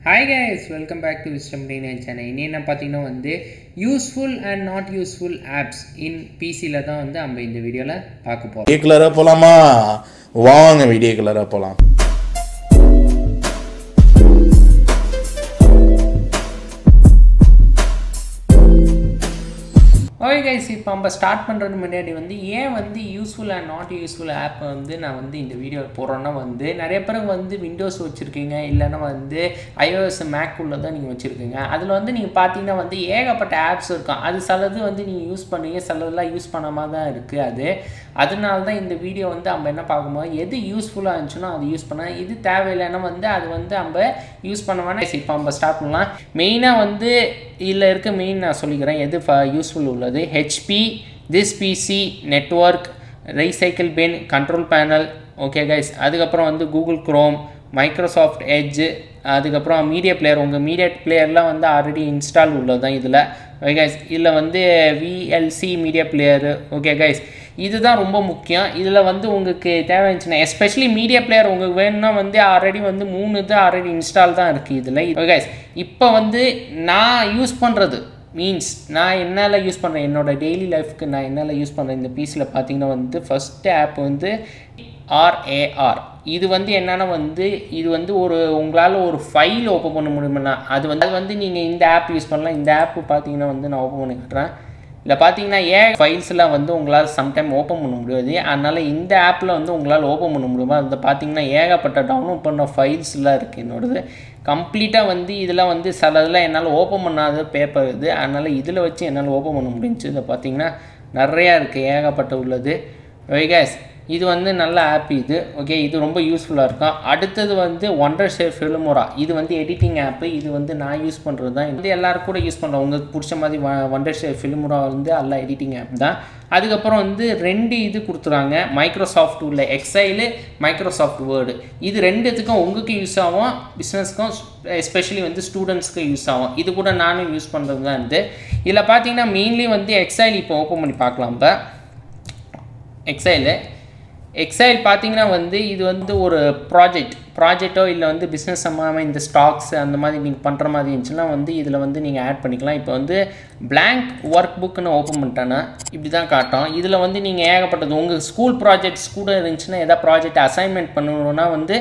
Hi guys, welcome back to 𝗙់𝗹𝗶𝗀 channel. இன்னைக்கு பாத்தீங்கன்னா வந்து useful and not useful apps in PC ல தான் வந்து நம்ம இந்த வீடியோல பார்க்க போறோம். வீடியோக்குள்ள போலாமா? வாங்க வீடியோக்குள்ள போலாம். Okay guys, இப்போ நம்ம ஸ்டார்ட் பண்றது முன்னாடி வந்து ஏன் வந்து useful and not useful app வந்து நான் வந்து இந்த வீடியோ போறேன்னா வந்து நிறைய பேருக்கு வந்து விண்டோஸ் வச்சிருக்கீங்க இல்லனா வந்து iOS Mac உள்ள தான் நீங்க வச்சிருக்கீங்க. அதுல வந்து நீங்க பாத்தீங்கன்னா வந்து ஏகப்பட்ட ஆப்ஸ் இருக்கும். அது சிலது வந்து நீங்க யூஸ் பண்ணுவீங்க, சிலதெல்லாம் யூஸ் பண்ணாம தான் இருக்கு அது. அதனால தான் இந்த வீடியோ வந்து நம்ம என்ன பார்க்கும்போது எது யூஸ்ஃபுல்லா இருந்துச்சுனா அது யூஸ் பண்ணா, இது தேவையில்லைனா வந்து அது வந்து நம்ம யூஸ் பண்ணவானே. இப்போ நம்ம ஸ்டார்ட் பண்ணலாம். மெயினா வந்து இல்ல இருக்க மெயின் நான் சொல்லிக்கிறேன் எது யூஸ்ஃபுல் உள்ளது. HP, this PC, network, recycle bin, control panel. Okay guys, அதுக்கப்புறம் வந்து Google Chrome, Microsoft Edge, அதுக்கப்புறம் மீடியா பிளேயர். உங்கள் மீடியா பிளேயர்லாம் வந்து ஆல்ரெடி இன்ஸ்டால் உள்ளது தான் இதில். ஓகே கைஸ், இதில் வந்து VLC media player. Okay guys, இதுதான் ரொம்ப முக்கியம். இதில் வந்து உங்களுக்கு தேவைச்சுன்னா எஸ்பெஷலி மீடியா பிளேயர் உங்களுக்கு வேணும்னா வந்து ஆல்ரெடி வந்து 3 இது ஆல்ரெடி இன்ஸ்டால் தான் இருக்குது இதில். ஓகே கைஸ், இப்போ வந்து நான் யூஸ் பண்ணுறது மீன்ஸ் நான் என்னால் யூஸ் பண்ணுறேன், என்னோட டெய்லி லைஃப்க்கு நான் என்னால் யூஸ் பண்ணுறேன் இந்த பிசியில் பார்த்தீங்கன்னா வந்து ஃபஸ்ட்டு ஆப் வந்து RAR. இது வந்து என்னென்னா வந்து இது வந்து உங்களால் ஒரு ஃபைல் ஓப்பன் பண்ண முடியுமா, அது வந்து நீங்கள் இந்த ஆப் யூஸ் பண்ணலாம். இந்த ஆப் பார்த்தீங்கன்னா வந்து நான் ஓப்பன் பண்ணி காட்டுறேன். இல்லை பார்த்தீங்கன்னா ஃபைல்ஸ்லாம் வந்து உங்களால் சம்டைம் ஓப்பன் பண்ண முடியாது. அதனால் இந்த ஆப்பில் வந்து உங்களால் ஓப்பன் பண்ண முடியுமா, அது பார்த்தீங்கன்னா ஏகப்பட்ட டவுன்லோட் பண்ண ஃபைல்ஸ்லாம் இருக்குது என்னோடது. கம்ப்ளீட்டாக வந்து இதெல்லாம் வந்து சிலதெல்லாம் என்னால் ஓப்பன் பண்ணாத பேப்பர் இது. அதனால் இதில் வச்சு என்னால் ஓப்பன் பண்ண முடிஞ்சுச்சு. இதை பார்த்தீங்கன்னா நிறையா இருக்குது, ஏகப்பட்ட உள்ளது. ஓகே கைஸ், இது வந்து நல்ல ஆப் இது. ஓகே, இது ரொம்ப யூஸ்ஃபுல்லாக இருக்கும். அடுத்தது வந்து 𝗙𝗙𝗶𝗹𝗶𝘀. இது வந்து எடிட்டிங் ஆப்பு. இது வந்து நான் யூஸ் பண்ணுறது தான். இது எல்லோரும் கூட யூஸ் பண்ணுறோம். உங்களுக்கு பிடிச்ச மாதிரி 𝗙𝗙𝗶𝗹𝗶𝗀 வந்து எல்லா எடிட்டிங் ஆப் தான். அதுக்கப்புறம் வந்து 2 இது கொடுத்துறாங்க, மைக்ரோசாஃப்ட் உள்ள எக்ஸைலு, மைக்ரோசாஃப்ட் வேர்டு. இது ரெண்டுத்துக்கும் உங்களுக்கு யூஸ் ஆகும், பிஸ்னஸ்க்கும் எஸ்பெஷலி வந்து ஸ்டூடெண்ட்ஸ்க்கு யூஸ் ஆகும். இது கூட நானும் யூஸ் பண்ணுறது தான் இது. இதில் பார்த்தீங்கன்னா மெயின்லி வந்து எக்ஸைல் இப்போ ஓப்பன் பண்ணி பார்க்கலாம். இப்போ எக்ஸைல் பார்த்தீங்கன்னா வந்து இது வந்து ஒரு ப்ராஜெக்டோ இல்லை வந்து பிஸ்னஸ் சம்மந்தமாக இந்த ஸ்டாக்ஸ் அந்த மாதிரி நீங்கள் பண்ணுற மாதிரி இருந்துச்சுன்னா வந்து இதில் வந்து நீங்கள் ஆட் பண்ணிக்கலாம். இப்போ வந்து பிளாங்க் ஒர்க் புக்குன்னு ஓப்பன் பண்ணிட்டேன்னா இப்படி தான் காட்டும். இதில் வந்து நீங்கள் ஏகப்பட்டது உங்கள் ஸ்கூல் ப்ராஜெக்ட்ஸ் கூட இருந்துச்சுன்னா எதாவது ப்ராஜெக்ட் அசைன்மெண்ட் பண்ணணுன்னா வந்து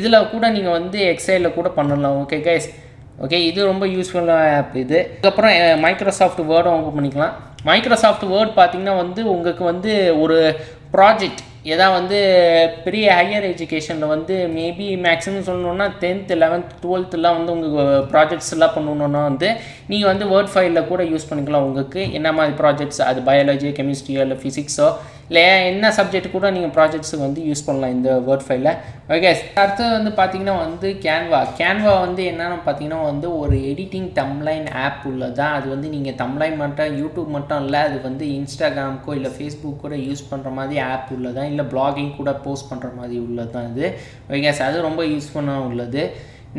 இதில் கூட நீங்கள் வந்து எக்ஸைலில் கூட பண்ணலாம். ஓகே கைஸ், ஓகே, இது ரொம்ப யூஸ்ஃபுல்லான ஆப் இது. அதுக்கப்புறம் மைக்ரோசாஃப்ட் வேர்டும் ஓப்பன் பண்ணிக்கலாம். மைக்ரோசாஃப்ட் வேர்ட் பார்த்திங்கன்னா வந்து உங்களுக்கு வந்து ஒரு ப்ராஜெக்ட் ஏதாவது வந்து பெரிய ஹையர் எஜுகேஷனில் வந்து மேபி மேக்ஸிமம் சொல்லணுன்னா 10th 11th 12thலாம் வந்து உங்களுக்கு ப்ராஜெக்ட்ஸ் எல்லாம் பண்ணணுன்னா வந்து நீங்கள் வந்து வேர்ட் ஃபைலில் கூட யூஸ் பண்ணிக்கலாம். உங்களுக்கு என்ன மாதிரி ப்ராஜெக்ட்ஸ், அது பயாலஜி, கெமிஸ்ட்ரியோ இல்லை ஃபிசிக்ஸோ இல்லை என்ன சப்ஜெக்ட் கூட நீங்கள் ப்ராஜெக்ட்ஸுக்கு வந்து யூஸ் பண்ணலாம் இந்த வேர்ட் ஃபைலில். ஓகே, அடுத்தது வந்து பார்த்திங்கன்னா வந்து கேன்வா வந்து என்னென்னு பார்த்தீங்கன்னா வந்து ஒரு எடிட்டிங் தம்ப்லைன் ஆப் உள்ளதான். அது வந்து நீங்கள் தம்ப்லைன் மட்டும் யூடியூப் மட்டும் இல்லை, அது வந்து இன்ஸ்டாகிராமுக்கோ இல்லை ஃபேஸ்புக் கூட யூஸ் பண்ணுற மாதிரி ஆப் உள்ளதான், இல்லை பிளாகிங் கூட போஸ்ட் பண்ணுற மாதிரி உள்ளது தான் இது. ஓகே, அது ரொம்ப யூஸ்ஃபுல்லாக உள்ளது.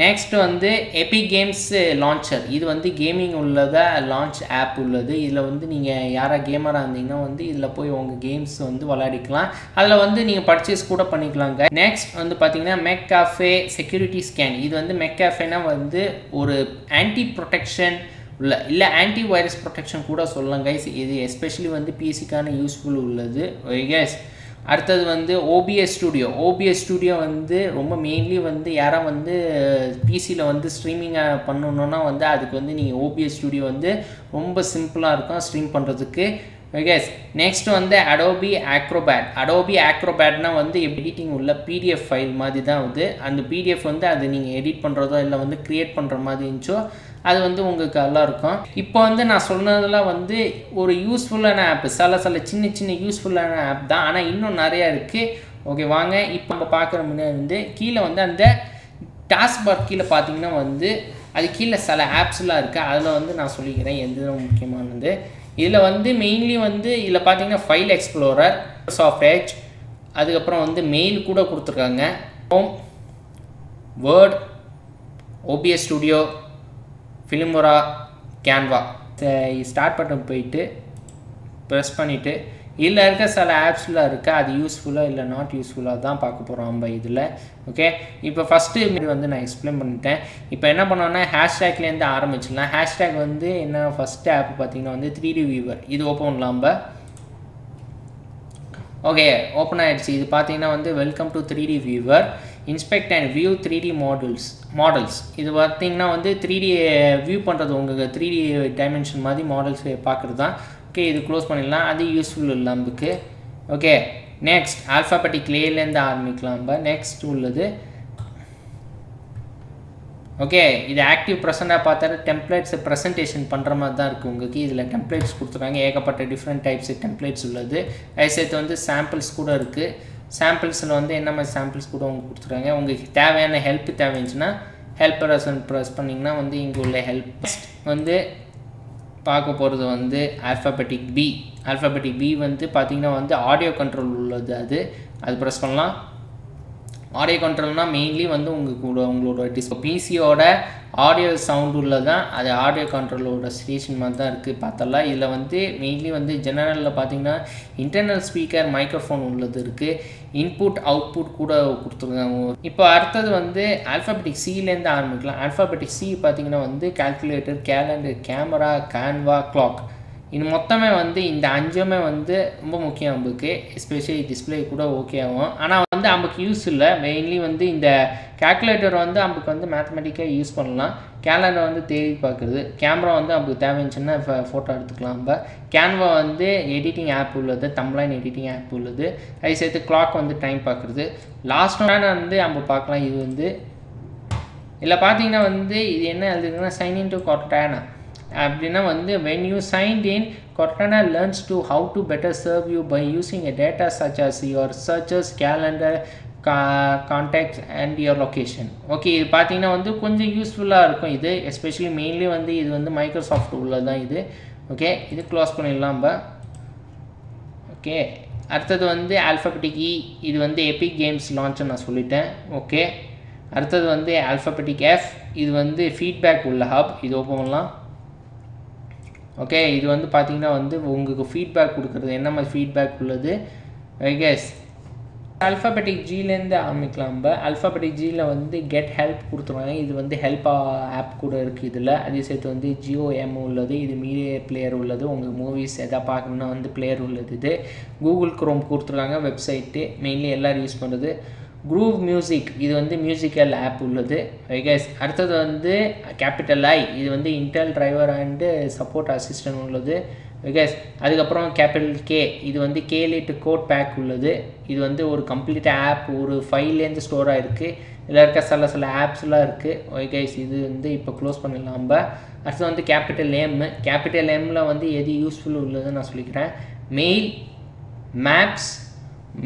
நெக்ஸ்ட் வந்து எபிக் கேம்ஸ் லான்ச்சர். இது வந்து கேமிங் உள்ளதா லான்ச் ஆப் உள்ளது. இதில் வந்து நீங்கள் யாராக கேமராக இருந்தீங்கன்னா வந்து இதில் போய் உங்கள் கேம்ஸ் வந்து விளையாடிக்கலாம். அதில் வந்து நீங்கள் பர்ச்சேஸ் கூட பண்ணிக்கலாங்க. நெக்ஸ்ட் வந்து பார்த்தீங்கன்னா மெக்காஃபே செக்யூரிட்டி ஸ்கேன். இது வந்து மெக்காஃபேனா வந்து ஒரு ஆன்டி ப்ரொடெக்ஷன் இல்லை ஆன்டி வைரஸ் ப்ரொடெக்ஷன் கூட சொல்லலாம் கைஸ். இது எஸ்பெஷலி வந்து பிசிக்கான யூஸ்ஃபுல் உள்ளது. கைஸ், அடுத்தது வந்து OBS ஸ்டுடியோ வந்து ரொம்ப மெயின்லி வந்து யாராவது வந்து பிசியில் வந்து ஸ்ட்ரீமிங்காக பண்ணணுன்னா வந்து அதுக்கு வந்து நீங்கள் OBS ஸ்டுடியோ வந்து ரொம்ப சிம்பிளாக இருக்கும் ஸ்ட்ரீம் பண்ணுறதுக்கு. ஓகே, நெக்ஸ்ட் வந்து அடோபி ஆக்ரோபேட்னா வந்து எடிட்டிங் உள்ள PDF ஃபைல் மாதிரி தான் வந்து. அந்த PDF வந்து அது நீங்கள் எடிட் பண்ணுறதோ இல்லை வந்து க்ரியேட் பண்ணுற மாதிரி இருந்துச்சோ அது வந்து உங்களுக்கு எல்லாம் இருக்கும். இப்போ வந்து நான் சொன்னதெல்லாம் வந்து ஒரு யூஸ்ஃபுல்லான ஆப், சில சின்ன யூஸ்ஃபுல்லான ஆப் தான், ஆனால் இன்னும் நிறையா இருக்குது. ஓகே, வாங்க இப்போ நம்ம பார்க்குற முன்னாடி வந்து கீழே வந்து அந்த டாஸ்க் பார் கீழே பார்த்தீங்கன்னா வந்து அது கீழே சில ஆப்ஸ்லாம் இருக்குது. அதில் வந்து நான் சொல்லிக்கிறேன் எது முக்கியமானது. இதில் வந்து மெயின்லி வந்து இதில் பார்த்தீங்கன்னா ஃபைல் எக்ஸ்ப்ளோரர், மைக்ரோசாஃப்ட் எட்ஜ், அதுக்கப்புறம் வந்து மெயில் கூட கொடுத்துருக்காங்க, home, word, OBS studio, Filmora, Canva. Start button போயிட்டு ப்ரெஸ் பண்ணிவிட்டு இதில் இருக்க சில ஆப்ஸ்லாம் இருக்குது, அது யூஸ்ஃபுல்லாக இல்லை நாட் யூஸ்ஃபுல்லாக தான் பார்க்க போகிறோம் நம்ம இதில். ஓகே, இப்போ ஃபஸ்ட்டு இது வந்து நான் எக்ஸ்பிளைன் பண்ணிட்டேன். இப்போ என்ன பண்ணோன்னா ஹேஷ்டேக்லேருந்து ஆரம்பிச்சிடலாம். ஹேஷ்டேக் வந்து என்ன ஃபஸ்ட்டு ஆப் பார்த்தீங்கன்னா வந்து 3D வியூவர். இது ஓப்பன் பண்ணலாம் நம்ம. ஓகே, ஓப்பன் ஆகிடுச்சு. இது பார்த்தீங்கன்னா வந்து welcome to 3D viewer, inspect and view 3D models. இது பார்த்தீங்கன்னா வந்து 3D வியூ பண்ணுறது, உங்களுக்கு 3D டைமென்ஷன் மாதிரி மாடல்ஸ் பார்க்குறது தான். ஓகே, இது க்ளோஸ் பண்ணிடலாம். அது யூஸ்ஃபுல் இல்லை நமக்கு. ஓகே, நெக்ஸ்ட் ஆல்ஃபாபெட்டிக் லேலேருந்து ஆரம்பிக்கலாம் நம்ம. நெக்ஸ்ட் உள்ளது ஓகே, இது ஆக்டிவ் ப்ரெசென்ட்டாக பார்த்தா டெம்ப்ளேட்ஸ் ப்ரெசன்டேஷன் பண்ணுற மாதிரி தான் இருக்குது உங்களுக்கு. இதில் டெம்ப்ளேட்ஸ் கொடுத்துருக்காங்க, ஏகப்பட்ட டிஃப்ரெண்ட் டைப்ஸ் டெம்ப்ளேட்ஸ் உள்ளது. அது சேர்த்து வந்து சாம்பிள்ஸ் கூட இருக்குது. சாம்பிள்ஸில் வந்து என்ன மாதிரி சாம்பிள்ஸ் கூட உங்களுக்கு கொடுத்துருக்காங்க. உங்களுக்கு தேவையான ஹெல்ப் தேவைச்சுன்னா ஹெல்ப் ப்ரெஸ் பண்ணிங்கன்னா வந்து இங்கே உள்ள ஹெல்ப் வந்து பார்க்க போகிறது வந்து ஆல்ஃபாபெட்டிக் பி. ஆல்ஃபாபெட்டிக் பி வந்து பார்த்திங்கன்னா வந்து ஆடியோ கண்ட்ரோல் உள்ளது. அது ப்ரெஸ் பண்ணலாம். ஆடியோ கண்ட்ரோல்னால் மெயின்லி வந்து உங்களோட பிசியோட ஆடியோ சவுண்டு உள்ளதான். அது ஆடியோ கண்ட்ரோலோட ஸ்டேஷன் மாதிரி தான் இருக்குது பார்த்தலாம். இதில் வந்து மெயின்லி வந்து ஜெனரலில் பார்த்திங்கன்னா இன்டர்னல் ஸ்பீக்கர், மைக்ரோஃபோன் உள்ளது இருக்குது. இன்புட் அவுட்புட் கூட கொடுத்துருக்காங்க. இப்போ அடுத்தது வந்து ஆல்ஃபாபெட்டிக் சிலேருந்து ஆரம்பிக்கலாம். ஆல்ஃபாபெட்டிக் சி பார்த்திங்கன்னா வந்து calculator, calendar, camera, Canva, clock. இது மொத்தமே வந்து இந்த 5மே வந்து ரொம்ப முக்கியம் நமக்கு. எஸ்பெஷலி டிஸ்பிளே கூட ஓகே ஆகும். ஆனால் வந்து நமக்கு யூஸ் இல்லை. மெயின்லி வந்து இந்த கால்குலேட்டர் வந்து நமக்கு வந்து மேத்தமெட்டிக்காக யூஸ் பண்ணலாம். கேலண்டர் வந்து தேடி பார்க்குறது. கேமரா வந்து நமக்கு தேவைச்சுன்னா ஃபோட்டோ எடுத்துக்கலாம் நம்ம. கேன்வா வந்து எடிட்டிங் ஆப் உள்ளது, தம்ப்லைன் எடிட்டிங் ஆப் உள்ளது. அது சேர்த்து கிளாக் வந்து டைம் பார்க்குறது. லாஸ்ட்டான வந்து நம்ம பார்க்கலாம். இது வந்து இதில் பார்த்தீங்கன்னா வந்து இது என்ன எழுதுக்குன்னா சைன் இன் டு கொர்டானா அப்படின்னா வந்து when you signed in, Cortana learns to how to better serve you by using a data such as your searches, calendar, contacts and your location. Okay, இது பார்த்தீங்கன்னா வந்து கொஞ்சம் யூஸ்ஃபுல்லாக இருக்கும் இது. எஸ்பெஷலி மெயின்லி வந்து இது வந்து மைக்ரோசாஃப்ட் உள்ளதான் இது. ஓகே, இது க்ளோஸ் பண்ணிடலாம் நம்ம. ஓகே, அடுத்தது வந்து ஆல்ஃபாபெட்டிக் இ. இது வந்து எபிக் கேம்ஸ் லான்ச்சு நான் சொல்லிட்டேன். ஓகே, அடுத்தது வந்து ஆல்ஃபாபெட்டிக் எஃப். இது வந்து ஃபீட்பேக் உள்ள ஹப். இது ஓப்பன் பண்ணலாம். ஓகே, இது வந்து பார்த்திங்கன்னா வந்து உங்களுக்கு ஃபீட்பேக் கொடுக்குறது. என்ன மாதிரி ஃபீட்பேக் உள்ளது கேஸ். ஆல்ஃபாபெட்டிக் ஜிலேருந்து ஆரம்பிக்கலாம் நம்ம. ஆல்ஃபாபெட்டிக் ஜியில் வந்து கெட் ஹெல்ப் கொடுத்துருவாங்க. இது வந்து ஹெல்ப் ஆப் கூட இருக்குது இதில். அதே சேர்த்து வந்து ஜிஓஎம் உள்ளது. இது மீடியா பிளேயர் உள்ளது. உங்களுக்கு மூவிஸ் எதாவது பார்க்கணுன்னா வந்து பிளேயர் உள்ளது. இது கூகுள் குரோம் கொடுத்துருக்காங்க, வெப்சைட்டு மெயின்லி எல்லோரும் யூஸ் பண்ணுறது. குரூவ் மியூசிக், இது வந்து மியூசிக்கல் ஆப் உள்ளது. கைஸ், அடுத்தது வந்து கேபிட்டல் ஐ. இது வந்து Intel driver and support assistant உள்ளது. கைஸ், அதுக்கப்புறம் கேபிட்டல் கே. இது வந்து கேலிட் கோட் பேக் உள்ளது. இது வந்து ஒரு கம்ப்ளீட் ஆப், ஒரு ஃபைல்லேருந்து ஸ்டோர் ஆகிருக்கு. இதில் இருக்க சில ஆப்ஸ்லாம் இருக்குது. கைஸ், இது வந்து இப்போ க்ளோஸ் பண்ணிடலாம் நம்ம. அடுத்து வந்து கேபிட்டல் எம். கேபிட்டல் எம்மில் வந்து எது யூஸ்ஃபுல் உள்ளதுன்னு நான் சொல்லிக்கிறேன். மெயில், மேப்ஸ்,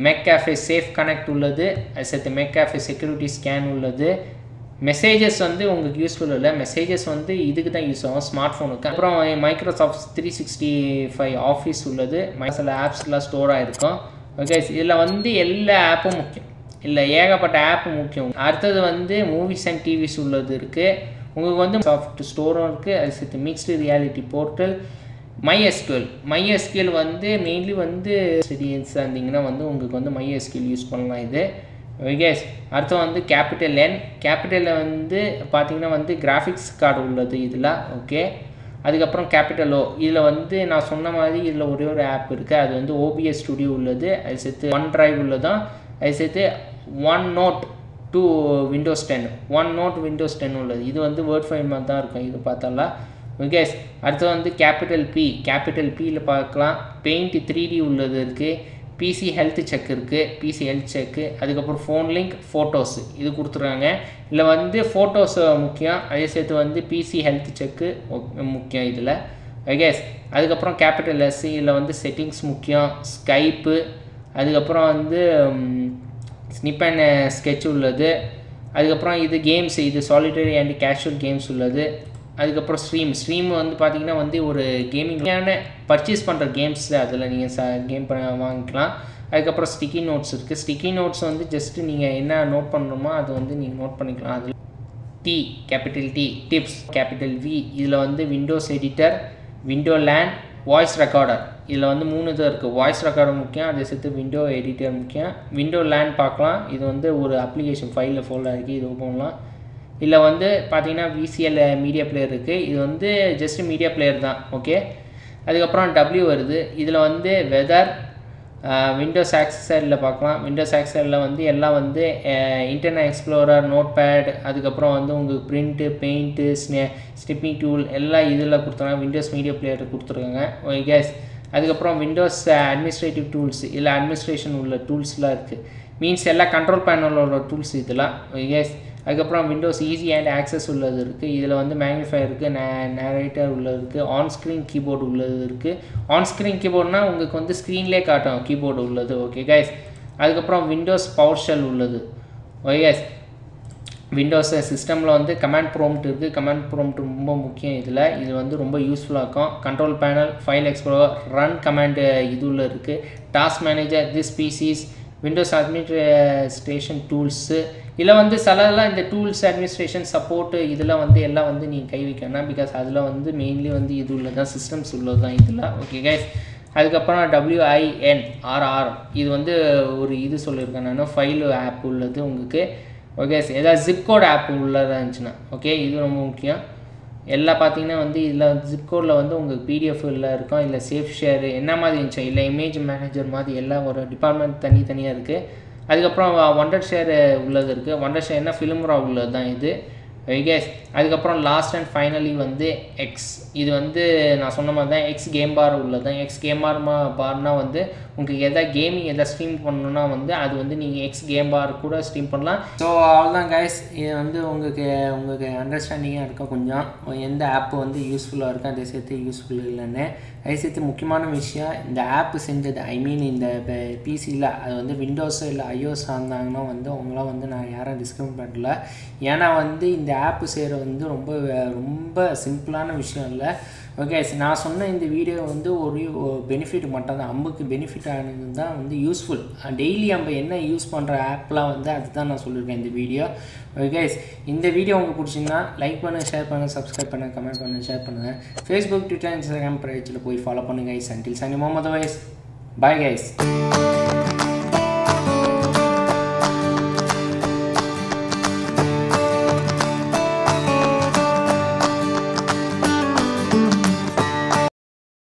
மெக்காஃபே சேஃப் கனெக்ட் உள்ளது. அது சேர்த்து மெக்காஃபே செக்யூரிட்டி ஸ்கேன் உள்ளது. மெசேஜஸ் வந்து உங்களுக்கு யூஸ்ஃபுல் இல்லை. மெசேஜஸ் வந்து இதுக்கு தான் யூஸ் ஆகும், ஸ்மார்ட் ஃபோனுக்கு. அப்புறம் மைக்ரோசாஃப்ட் 365 ஆஃபீஸ் உள்ளது. சில ஆப்ஸ்லாம் ஸ்டோர் ஆகிருக்கும். ஓகே, இதில் வந்து எல்லா ஆப்பும் முக்கியம், இல்லை ஏகப்பட்ட ஆப்பு முக்கியம். அடுத்தது வந்து மூவிஸ் அண்ட் டிவிஸ் உள்ளது இருக்குது. உங்களுக்கு வந்து சாஃப்ட் ஸ்டோரும் இருக்குது. அது சேர்த்து மிக்ஸ்டு ரியாலிட்டி போர்ட்டல், MySQL வந்து மெயின்லி வந்து ஸ்டூடெண்ட்ஸ் இருந்தீங்கன்னா வந்து உங்களுக்கு வந்து MySQL யூஸ் பண்ணலாம் இது. கேஸ், அடுத்து வந்து கேபிட்டல் என். கேபிட்டலில் வந்து பார்த்திங்கன்னா வந்து கிராஃபிக்ஸ் கார்டு உள்ளது இதில். ஓகே, அதுக்கப்புறம் கேபிட்டல் ஓ. இதில் வந்து நான் சொன்ன மாதிரி இதில் ஒரே ஒரு ஆப் இருக்குது. அது வந்து OBS ஸ்டுடியோ உள்ளது. அது சேர்த்து ஒன் ட்ரைவ் உள்ளதான். அது சேர்த்து OneNote to Windows 10, OneNote Windows 10 உள்ளது. இது வந்து வேர்ட் ஃபைல் மாதிரி தான் இருக்கும் இது பார்த்தாலாம். ஓகே, அடுத்து வந்து கேபிட்டல் பி. கேபிட்டல் பியில் பார்க்கலாம். பெயிண்ட் 3D உள்ளது இருக்குது. பிசி ஹெல்த் செக் இருக்குது. பிசி ஹெல்த் செக்கு. அதுக்கப்புறம் ஃபோன் லிங்க், ஃபோட்டோஸ் இது கொடுத்துருக்காங்க. இதில் வந்து ஃபோட்டோஸ் முக்கியம். அதே சேர்த்து வந்து பிசி ஹெல்த் செக்கு முக்கியம் இதில். ஓகே, அதுக்கப்புறம் கேபிட்டல் எஸ். இதில் வந்து செட்டிங்ஸ் முக்கியம். ஸ்கைப்பு, அதுக்கப்புறம் வந்து ஸ்னிப் அண்ட் ஸ்கெட்ச் உள்ளது. அதுக்கப்புறம் இது கேம்ஸ், இது சாலிட்டரி அண்ட் கேஷுவல் கேம்ஸ் உள்ளது. அதுக்கப்புறம் ஸ்ட்ரீம் வந்து பார்த்திங்கன்னா வந்து ஒரு கேமிங்கான பர்ச்சேஸ் பண்ணுற கேம்ஸ், அதில் நீங்கள் கேம் வாங்கிக்கலாம். அதுக்கப்புறம் ஸ்டிக்கி நோட்ஸ் இருக்குது. ஸ்டிக்கி நோட்ஸ் வந்து ஜஸ்ட்டு நீங்கள் என்ன நோட் பண்ணணுமோ அது வந்து நீங்கள் நோட் பண்ணிக்கலாம். அதில் T, capital T, tips, capital V. இதில் வந்து windows editor, window land, voice recorder. இதில் வந்து 3 இது இருக்குது. வாய்ஸ் ரெக்கார்டு முக்கியம், அதை சேர்த்து விண்டோ எடிட்டர் முக்கியம். விண்டோ லேண்ட் பார்க்கலாம். இது வந்து ஒரு அப்ளிகேஷன் ஃபைலில் ஃபோல்டாக இருக்குது, இது ஓப்பன் பண்ணலாம். இதில் வந்து பார்த்தீங்கன்னா VCL மீடியா பிளேயர் இருக்குது. இது வந்து ஜஸ்ட் மீடியா பிளேயர் தான். ஓகே, அதுக்கப்புறம் W வருது. இதில் வந்து வெதர், விண்டோஸ் ஆக்சஸரியில் பார்க்கலாம். விண்டோஸ் ஆக்சஸரியில் வந்து எல்லாம் வந்து இன்டர்நெட் எக்ஸ்ப்ளோரர், நோட் பேட், அதுக்கப்புறம் வந்து உங்களுக்கு பிரிண்ட்டு, பெயிண்ட்டு, ஸ்னிப்பிங் டூல் எல்லாம் இதில் கொடுத்துருக்காங்க. விண்டோஸ் மீடியா பிளேயர் கொடுத்துருக்காங்க. ஓகே கேஸ், அதுக்கப்புறம் விண்டோஸ் அட்மினிஸ்ட்ரேட்டிவ் டூல்ஸ், இல்லை அட்மினிஸ்ட்ரேஷன் உள்ள டூல்ஸ்லாம் இருக்குது. மீன்ஸ் எல்லாம் கண்ட்ரோல் பேனலோட டூல்ஸ் இதெல்லாம். ஓகே கேஸ், அதுக்கப்புறம் விண்டோஸ் ஈஸி அண்ட் ஆக்சஸ் உள்ளது இருக்குது. இதில் வந்து மேக்னிஃபையர் இருக்குது, நேரேட்டர் உள்ளது இருக்குது, ஆன் ஸ்க்ரீன் கீபோர்டு உள்ளது இருக்குது. ஆன் ஸ்க்ரீன் கீபோர்டுனா உங்களுக்கு வந்து ஸ்க்ரீன்லேயே காட்டும் கீபோர்டு உள்ளது. ஓகே கைஸ், அதுக்கப்புறம் விண்டோஸ் பவர் ஷெல் உள்ளது. ஓகே கைஸ், விண்டோஸ் சிஸ்டமில் வந்து கமாண்ட் ப்ராம்ப்ட் இருக்குது. கமாண்ட் ப்ராம்ப்ட் ரொம்ப முக்கியம். இது வந்து ரொம்ப யூஸ்ஃபுல்லாக இருக்கும். Control panel, file explorer, run command இதுள்ள இருக்குது. Task manager, this PCs, Windows administration tools. இதில் வந்து சிலலாம் இந்த டூல்ஸ் அட்மினிஸ்ட்ரேஷன் சப்போர்ட்டு இதில் வந்து எல்லாம் வந்து நீங்கள் கை வைக்கணும். பிகாஸ் அதில் வந்து மெயின்லி வந்து இது உள்ளதான், சிஸ்டம்ஸ் உள்ளது தான் இதில். ஓகே கைஸ், அதுக்கப்புறம் WINRR இது வந்து ஒரு இது சொல்லியிருக்கேன் நான், ஃபைல் ஆப் உள்ளது உங்களுக்கு. ஓகே, ஏதாவது ஜிப்கோட் ஆப் உள்ளதாக இருந்துச்சுன்னா ஓகே, இது ரொம்ப முக்கியம். எல்லாம் பார்த்தீங்கன்னா வந்து இதில் ஜிப்கோடில் வந்து உங்களுக்கு PDF இருக்கும், இல்லை சேஃப் ஷேர் என்ன மாதிரி இருந்துச்சு, இல்லை இமேஜ் மேனேஜர் மாதிரி எல்லாம் ஒரு டிபார்ட்மெண்ட் தனித்தனியாக இருக்குது. அதுக்கப்புறம் ஒண்டர் ஷேர் உள்ளது இருக்குது. ஒண்டர் ஷேர் என்ன ஃபிலிம்ரா உள்ளது தான் இது. ஓகே, அதுக்கப்புறம் லாஸ்ட் அண்ட் ஃபைனலி வந்து எக்ஸ், இது வந்து நான் சொன்ன மாதிரி தான் எக்ஸ் கேம் பார் உள்ளது தான். எக்ஸ் கேம் பார்னா வந்து உங்களுக்கு எதாவது கேமிங் எதாவது ஸ்ட்ரீம் பண்ணணுன்னா வந்து அது வந்து நீங்கள் எக்ஸ் கேம் பார் கூட ஸ்ட்ரீம் பண்ணலாம். ஸோ அவ்வளோதான் கைஸ், இது வந்து உங்களுக்கு அண்டர்ஸ்டாண்டிங்காக இருக்கும் கொஞ்சம் எந்த ஆப்பு வந்து யூஸ்ஃபுல்லாக இருக்கும், அதை சேர்த்து யூஸ்ஃபுல் இல்லைன்னு. அதை சேர்த்து முக்கியமான விஷயம், இந்த ஆப்பு செஞ்சது இந்த பிசியில் அது வந்து விண்டோஸ் இல்லை iOS இருந்தாங்கன்னா வந்து அவங்களாம் வந்து நான் யாரும் டிஸ்கிரைப் பண்ணல. ஏன்னா வந்து இந்த ஆப்பு செய்கிற வந்து ரொம்ப சிம்பிளான விஷயம் இல்லை. ஓகே, நான் சொன்ன இந்த வீடியோ வந்து ஒரு பெனிஃபிட் மட்டும் தான், அம்புக்கு பெனிஃபிட் ஆனது தான் வந்து யூஸ்ஃபுல். டெய்லி நம்ம என்ன யூஸ் பண்ணுற ஆப்லாம் வந்து அதுதான் நான் சொல்லியிருக்கேன் இந்த வீடியோ. ஓகே, இந்த வீடியோ உங்களுக்கு பிடிச்சிங்கன்னா லைக் பண்ணுங்கள், ஷேர் பண்ணுங்கள், சப்ஸ்கிரைப் பண்ணுங்கள், கமெண்ட் பண்ணுங்கள், ஷேர் பண்ணுங்கள். ஃபேஸ்புக், ட்விட்டர், இன்ஸ்டாகிராம் பேஜில் போய் ஃபாலோ பண்ணுங்கள் கைஸ். அன்டில் சனி முகமது வைஸ், பாய் கைஸ்.